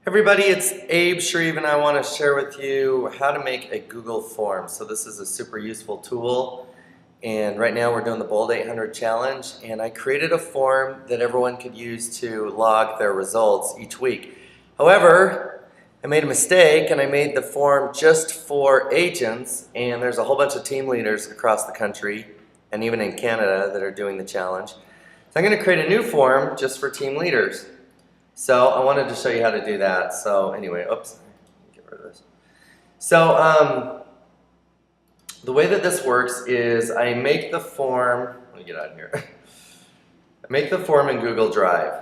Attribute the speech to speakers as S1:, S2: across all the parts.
S1: Everybody, it's Abe Shreve and I want to share with you how to make a Google form. So this is a super useful tool, and right now we're doing the Bold 800 challenge, and I created a form that everyone could use to log their results each week. However, I made a mistake and I made the form just for agents, and there's a whole bunch of team leaders across the country and even in Canada that are doing the challenge. So I'm going to create a new form just for team leaders. So I wanted to show you how to do that. So anyway, oops, get rid of this. So the way that this works is I make the form, let me get out of here. I make the form in Google Drive.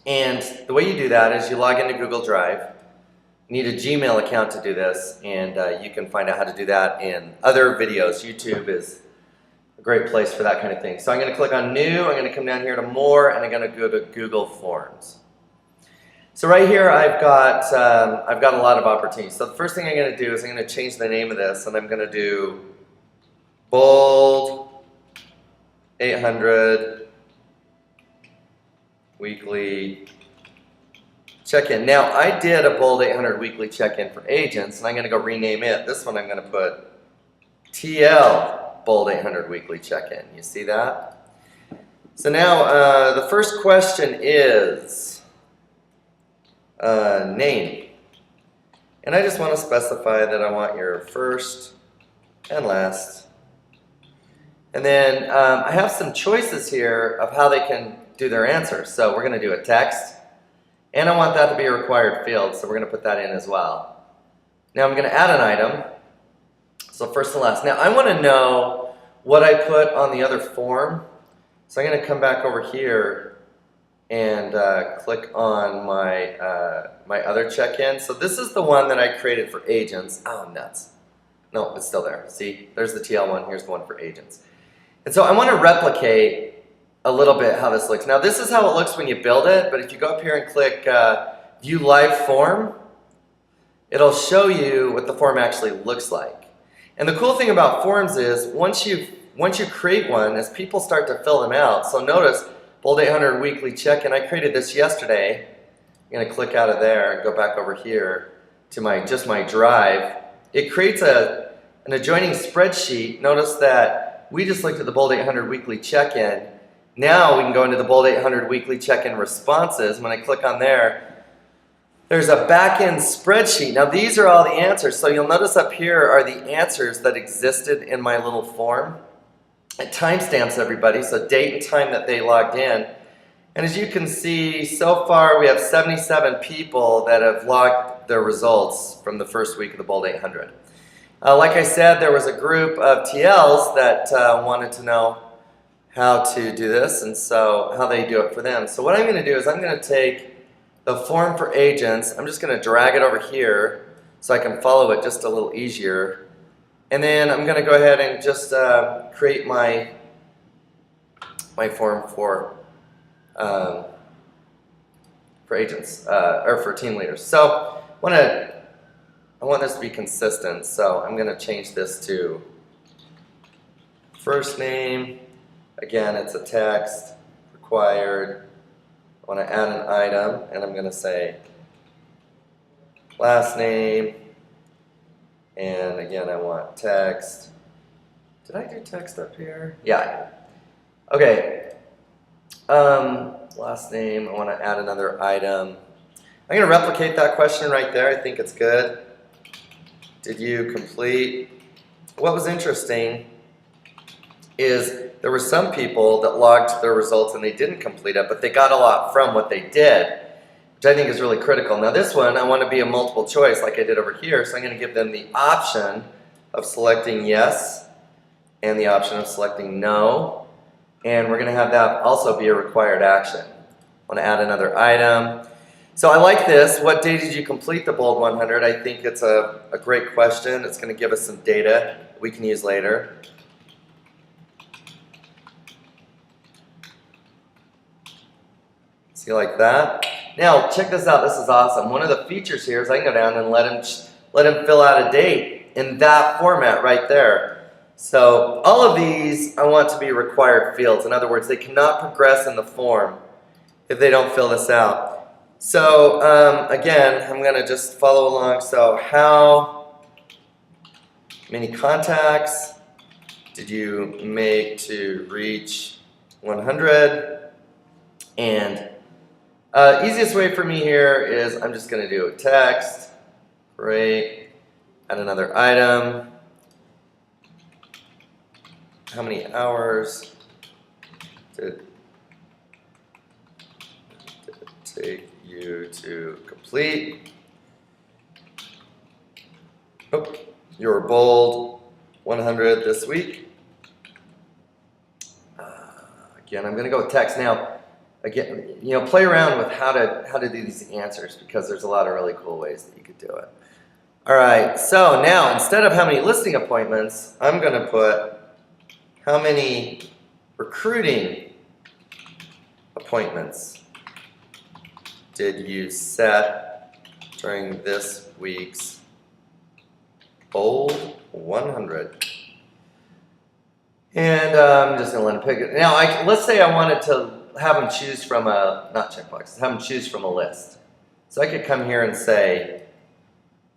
S1: And the way you do that is you log into Google Drive. You need a Gmail account to do this, and you can find out how to do that in other videos. YouTube is a great place for that kind of thing. So I'm going to click on New, I'm going to come down here to More, and I'm going to go to Google Forms. So right here I've got a lot of opportunities. So the first thing I'm going to do is I'm going to change the name of this, and I'm going to do Bold 800 Weekly Check-in. Now I did a Bold 800 Weekly Check-in for agents, and I'm going to go rename it. This one I'm going to put TL Bold 800 Weekly Check-in. You see that? So now the first question is name. And I just want to specify that I want your first and last. And then I have some choices here of how they can do their answers. So we're going to do a text. And I want that to be a required field, so we're going to put that in as well. Now I'm going to add an item. So first and last. Now I want to know what I put on the other form. So I'm going to come back over here and click on my my other check-in. So this is the one that I created for agents. Oh, nuts. No, it's still there. See, there's the TL one. Here's the one for agents. And so I want to replicate a little bit how this looks. Now this is how it looks when you build it, but if you go up here and click View Live Form, it'll show you what the form actually looks like. And the cool thing about forms is once you create one, as people start to fill them out, so notice Bold 800 Weekly Check-in, I created this yesterday. I'm going to click out of there and go back over here to just my drive. It creates an adjoining spreadsheet. Notice that we just looked at the Bold 800 Weekly Check-in. Now we can go into the Bold 800 Weekly Check-in responses. When I click on there, there's a back-end spreadsheet. Now these are all the answers. So you'll notice up here are the answers that existed in my little form. It timestamps everybody, so date and time that they logged in. And as you can see, so far we have 77 people that have logged their results from the first week of the Bold 800. Like I said, there was a group of TLs that wanted to know how to do this, and so how they do it for them. So what I'm going to do is I'm going to take the form for agents, I'm just going to drag it over here so I can follow it just a little easier. And then I'm going to go ahead and just create my form for agents, or for team leaders. So I want this to be consistent, so I'm going to change this to first name. Again, it's a text, required. I want to add an item, and I'm going to say last name, and again I want text. Did I do text up here? Yeah. Okay. Last name, I want to add another item. I'm going to replicate that question right there. I think it's good. Did you complete? What was interesting is there were some people that logged their results and they didn't complete it, but they got a lot from what they did, which I think is really critical. Now this one, I want to be a multiple choice like I did over here, so I'm going to give them the option of selecting yes and the option of selecting no, and we're going to have that also be a required action. I want to add another item. So I like this. What day did you complete the Bold 100? I think it's a great question. It's going to give us some data we can use later. See, like that? Now, check this out. This is awesome. One of the features here is I can go down and let him fill out a date in that format right there. So all of these I want to be required fields. In other words, they cannot progress in the form if they don't fill this out. So again, I'm going to just follow along. So how many contacts did you make to reach 100? And easiest way for me here is I'm just going to do a text. Great. Add another item. How many hours did it take you to complete? Oh, you were bold 100 this week. Again, I'm going to go with text now. Again, play around with how to do these answers because there's a lot of really cool ways that you could do it. All right, so now instead of how many listing appointments, I'm going to put how many recruiting appointments did you set during this week's Bold 100? And I'm just going to let him pick it. Now, let's say I wanted to have him choose from not checkboxes, have him choose from a list. So I could come here and say,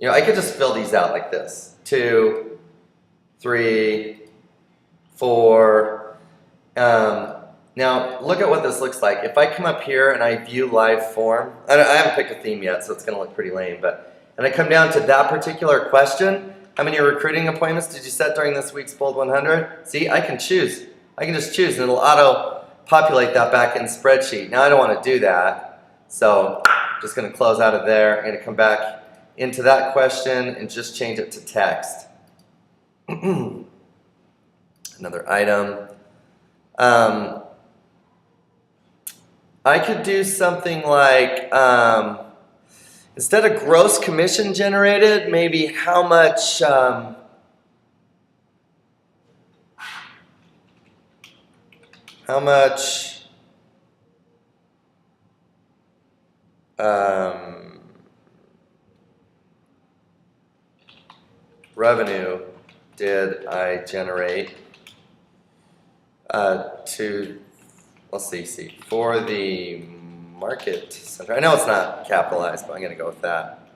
S1: I could just fill these out like this. 2, 3, 4. Now, look at what this looks like. If I come up here and I view live form, I haven't picked a theme yet, so it's going to look pretty lame, and I come down to that particular question, how many recruiting appointments did you set during this week's Bold 100? See, I can choose. I can just choose, and it'll auto-populate that back in spreadsheet. Now, I don't want to do that, so I'm just going to close out of there. I'm going to come back into that question and just change it to text. Another item. I could do something like, instead of gross commission generated, maybe how much revenue did I generate let's see, for the market center. I know it's not capitalized, but I'm going to go with that.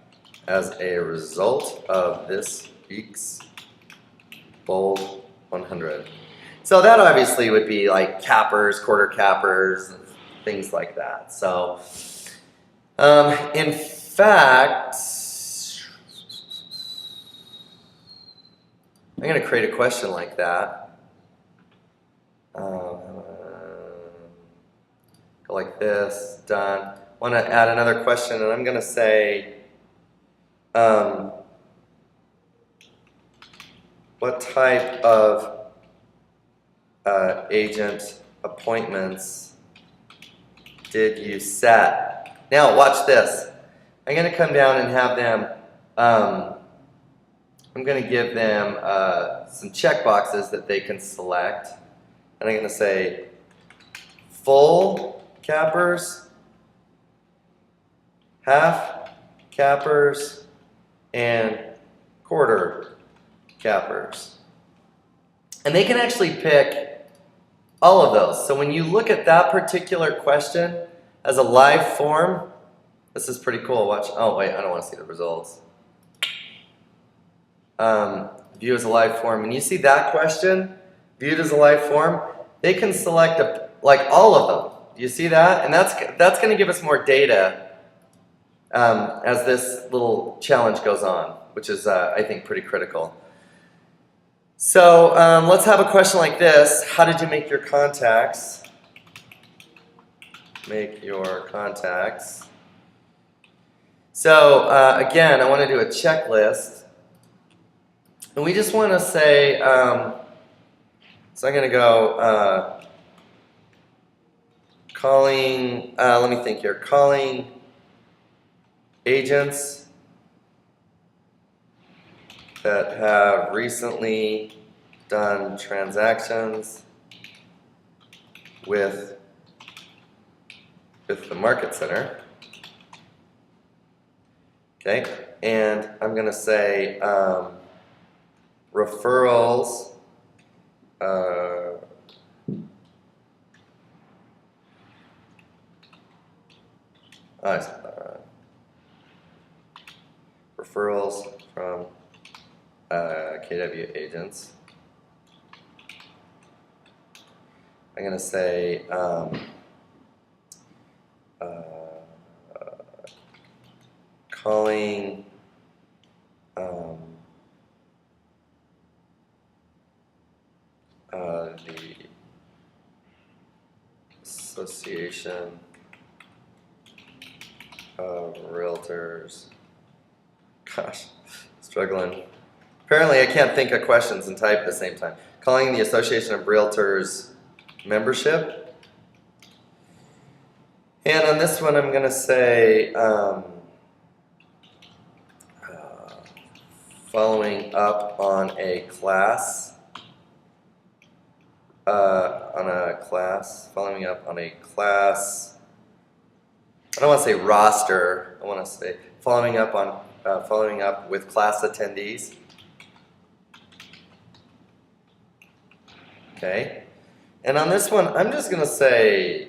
S1: As a result of this week's Bold 100. So that obviously would be like cappers, quarter cappers, things like that. So, in fact, I'm going to create a question like that. Go like this, done. Want to add another question, and I'm going to say, what type of agent appointments did you set? Now, watch this. I'm going to come down and have them, I'm going to give them some checkboxes that they can select. And I'm going to say full cappers, half cappers, and quarter cappers. And they can actually pick all of those. So when you look at that particular question as a live form, this is pretty cool. Watch. Oh, wait, I don't want to see the results. View as a live form. When you see that question viewed as a live form, they can select like all of them. Do you see that? And that's going to give us more data as this little challenge goes on, which is, I think, pretty critical. So let's have a question like this. How did you make your contacts? Make your contacts. So again, I want to do a checklist. And we just want to say, so I'm going to go calling, let me think here, calling agents that have recently done transactions with the market center. Okay, and I'm going to say referrals referrals from KW agents. I'm going to say calling the Association of Realtors. Gosh, struggling. Apparently I can't think of questions and type at the same time. Calling the Association of Realtors membership. And on this one I'm going to say following up on a class. Following up on a class. I don't want to say roster. I want to say following up with class attendees. Okay. And on this one, I'm just going to say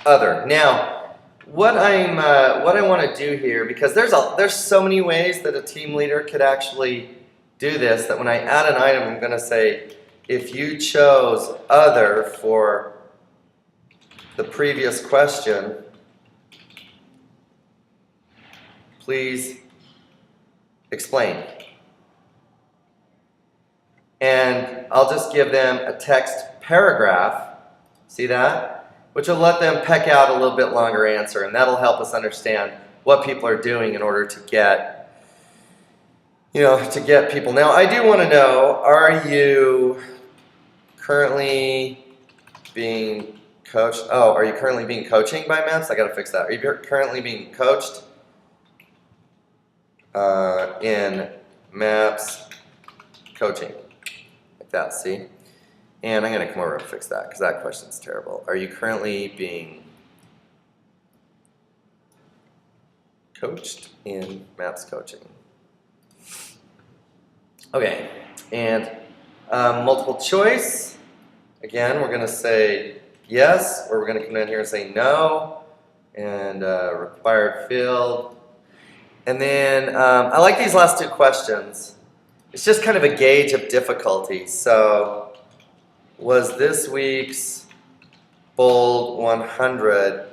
S1: other. Now, what I want to do here, because there's so many ways that a team leader could actually do this, that when I add an item, I'm going to say, if you chose other for the previous question, please explain. And I'll just give them a text paragraph, see that? Which will let them peck out a little bit longer answer, and that'll help us understand what people are doing in order to get, people. Now, I do want to know, are you currently being coached? Oh, are you currently being coaching by MAPS? I got to fix that. Are you currently being coached in MAPS coaching? Like that, see? And I'm going to come over and fix that because that question's terrible. Are you currently being coached in MAPS coaching? Okay, and multiple choice. Again, we're going to say yes, or we're going to come down here and say no, and required field. And then I like these last two questions. It's just kind of a gauge of difficulty. So, was this week's Bold 100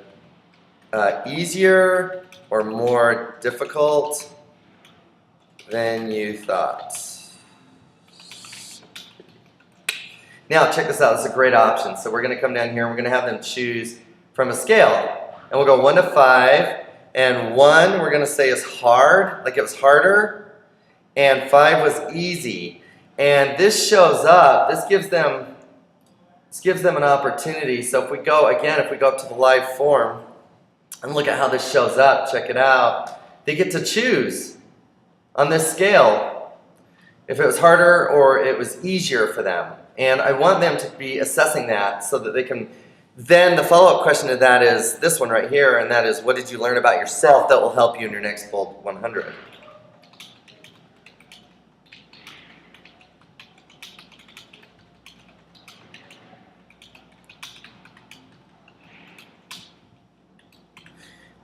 S1: easier or more difficult than you thought? Now, check this out. This is a great option. So we're going to come down here and we're going to have them choose from a scale. And we'll go 1 to 5. And 1 we're going to say is hard, like it was harder. And 5 was easy. And this shows up. This gives them an opportunity. So if we go up to the live form and look at how this shows up, check it out. They get to choose on this scale if it was harder or it was easier for them. And I want them to be assessing that so that they can, then the follow-up question to that is this one right here, and that is, what did you learn about yourself that will help you in your next Bold 100?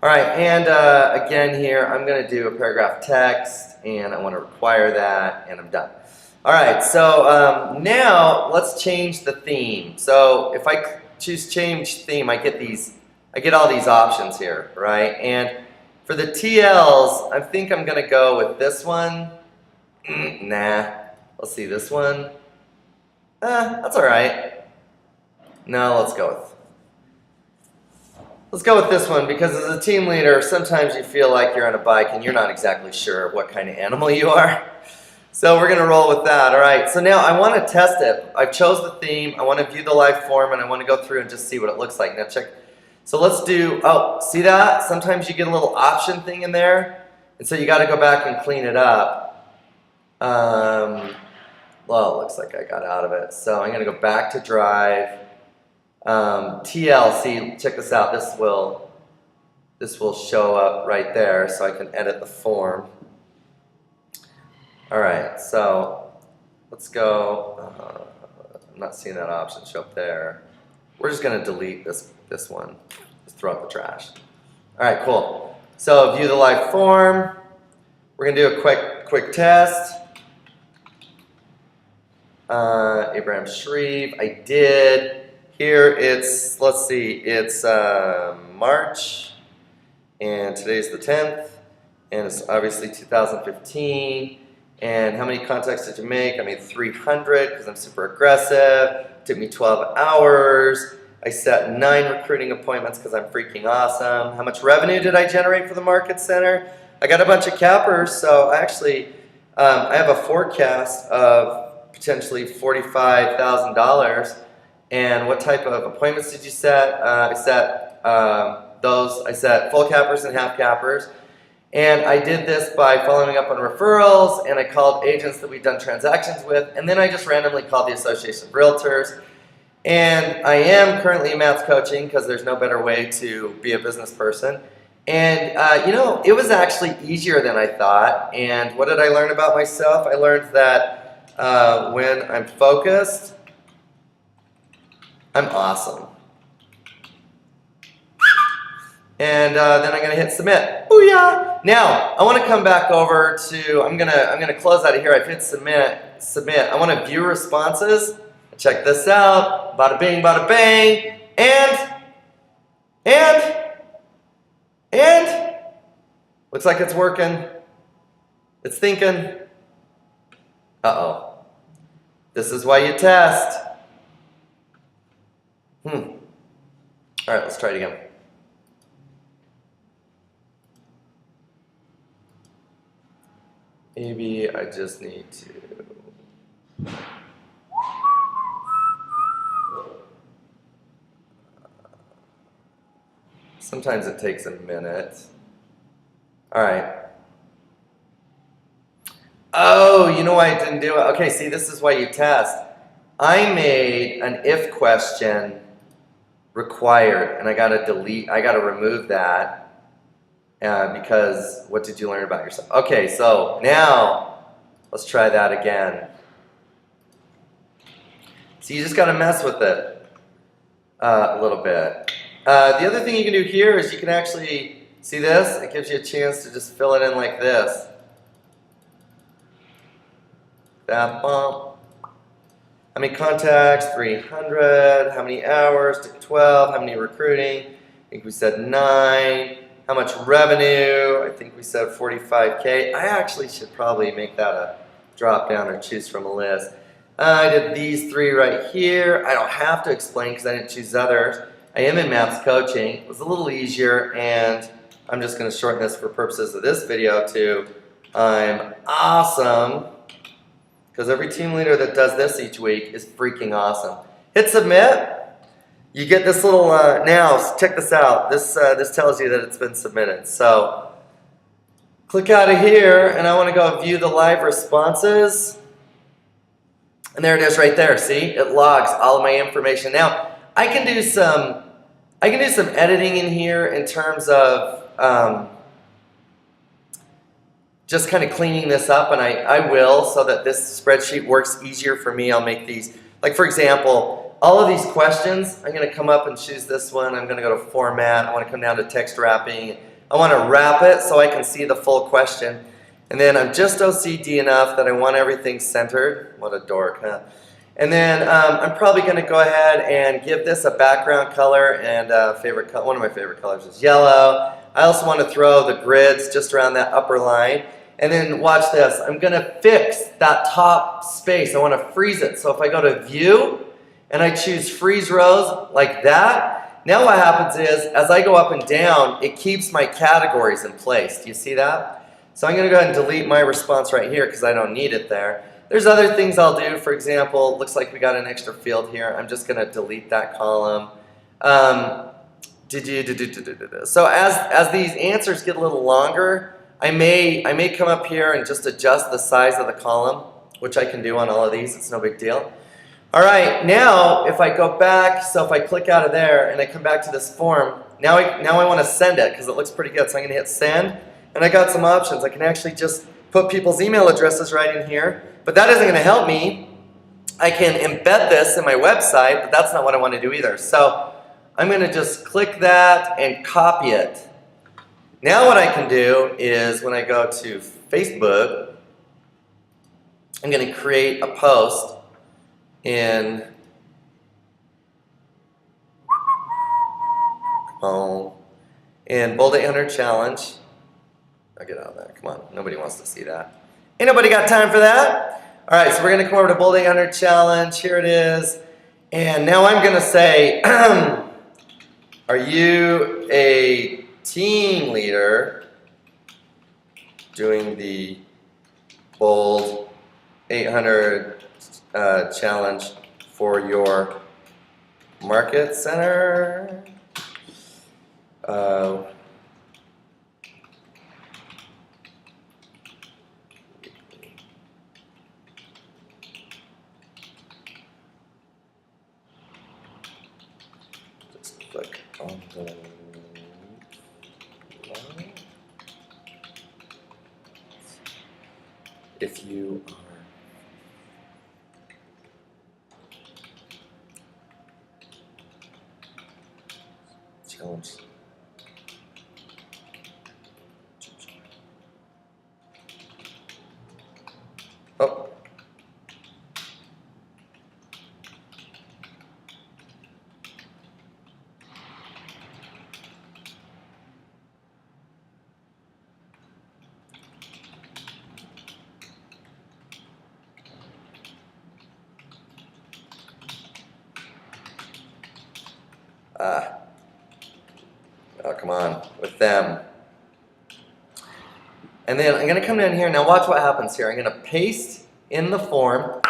S1: All right, and again here, I'm going to do a paragraph text, and I want to require that, and I'm done. All right, so now let's change the theme. So if I choose change theme, I get all these options here, right? And for the TLs, I think I'm going to go with this one. Nah, let's see this one. That's all right. No, let's go with this one, because as a team leader, sometimes you feel like you're on a bike and you're not exactly sure what kind of animal you are. So we're going to roll with that. All right, so now I want to test it. I've chose the theme. I want to view the live form, and I want to go through and just see what it looks like. Now check. So let's do, see that? Sometimes you get a little option thing in there, and so you got to go back and clean it up. Well, it looks like I got out of it. So I'm going to go back to Drive. TLC, check this out. This will show up right there, so I can edit the form. All right, so let's go. I'm not seeing that option show up there. We're just going to delete this one. Just throw out the trash. All right, cool. So view the live form. We're going to do a quick test. Abraham Shreve, I did. Here it's, let's see, it's March, and today's the 10th, and it's obviously 2015. And how many contacts did you make? I made 300 because I'm super aggressive. It took me 12 hours. I set 9 recruiting appointments because I'm freaking awesome. How much revenue did I generate for the Market Center? I got a bunch of cappers, so actually I have a forecast of potentially $45,000. And what type of appointments did you set? I set full cappers and half cappers. And I did this by following up on referrals, and I called agents that we'd done transactions with, and then I just randomly called the Association of Realtors. And I am currently in maths coaching because there's no better way to be a business person. And you know, it was actually easier than I thought. And what did I learn about myself? I learned that when I'm focused, I'm awesome. And then I'm gonna hit submit. Booyah! Now I want to come back over to. I'm gonna close out of here. I've hit submit. I want to view responses. Check this out. Bada bing, bada bang. And looks like it's working. It's thinking. Uh-oh. This is why you test. All right, let's try it again. Maybe I just need to. Sometimes it takes a minute. All right. Oh, you know why I didn't do it? Okay, see, this is why you test. I made an if question required, and I gotta remove that. Because what did you learn about yourself? Okay, so now let's try that again. So you just got to mess with it a little bit. The other thing you can do here is you can actually see this. It gives you a chance to just fill it in like this. That bump. How many contacts? 300. How many hours? 12. How many recruiting? I think we said 9. How much revenue? I think we said 45K. I actually should probably make that a drop down or choose from a list. I did these 3 right here. I don't have to explain because I didn't choose others. I am in maths coaching. It was a little easier, and I'm just going to shorten this for purposes of this video to I'm awesome, because every team leader that does this each week is freaking awesome. Hit submit. You get this little, now, check this out. This tells you that it's been submitted. So, click out of here, and I want to go view the live responses. And there it is right there, see? It logs all of my information. Now, I can do some editing in here in terms of just kind of cleaning this up, and I will, so that this spreadsheet works easier for me. I'll make these, like for example, all of these questions, I'm going to come up and choose this one. I'm going to go to format. I want to come down to text wrapping. I want to wrap it so I can see the full question. And then I'm just OCD enough that I want everything centered. What a dork, huh? And then I'm probably going to go ahead and give this a background color, and one of my favorite colors is yellow. I also want to throw the grids just around that upper line. And then watch this. I'm going to fix that top space. I want to freeze it. So if I go to View, and I choose freeze rows like that, now what happens is, as I go up and down, it keeps my categories in place. Do you see that? So I'm going to go ahead and delete my response right here because I don't need it there. There's other things I'll do. For example, looks like we got an extra field here. I'm just going to delete that column. So as these answers get a little longer, I may come up here and just adjust the size of the column, which I can do on all of these. It's no big deal. All right, now if I go back, so if I click out of there and I come back to this form, now I want to send it because it looks pretty good. So I'm going to hit send, and I got some options. I can actually just put people's email addresses right in here, but that isn't going to help me. I can embed this in my website, but that's not what I want to do either. So I'm going to just click that and copy it. Now what I can do is when I go to Facebook, I'm going to create a post in Bold 800 Challenge. I'll get out of that. Come on. Nobody wants to see that. Ain't nobody got time for that? All right, so we're going to come over to Bold 800 Challenge. Here it is. And now I'm going to say, are you a team leader doing the Bold 800 Challenge for your market center? Just click on the line. If you are challenge. Oh. Oh, come on, with them. And then I'm going to come down here. Now watch what happens here. I'm going to paste in the form.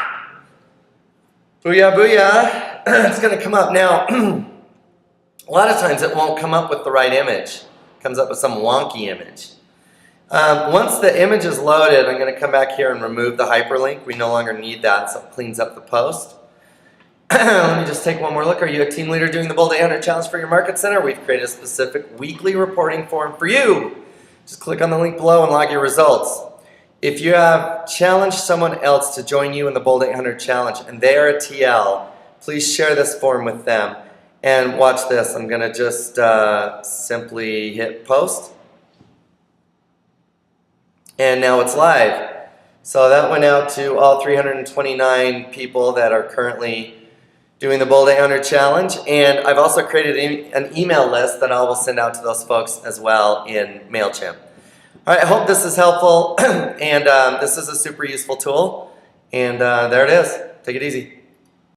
S1: Booyah, booyah. It's going to come up. Now, a lot of times it won't come up with the right image. It comes up with some wonky image. Once the image is loaded, I'm going to come back here and remove the hyperlink. We no longer need that, so it cleans up the post. Let me just take one more look. Are you a team leader doing the Bold 800 Challenge for your market center? We've created a specific weekly reporting form for you. Just click on the link below and log your results. If you have challenged someone else to join you in the Bold 800 Challenge and they are a TL, please share this form with them. And watch this. I'm going to just simply hit post. And now it's live. So that went out to all 329 people that are currently doing the Bold 800 Challenge, and I've also created an email list that I will send out to those folks as well in MailChimp. All right, I hope this is helpful, and this is a super useful tool, and there it is. Take it easy.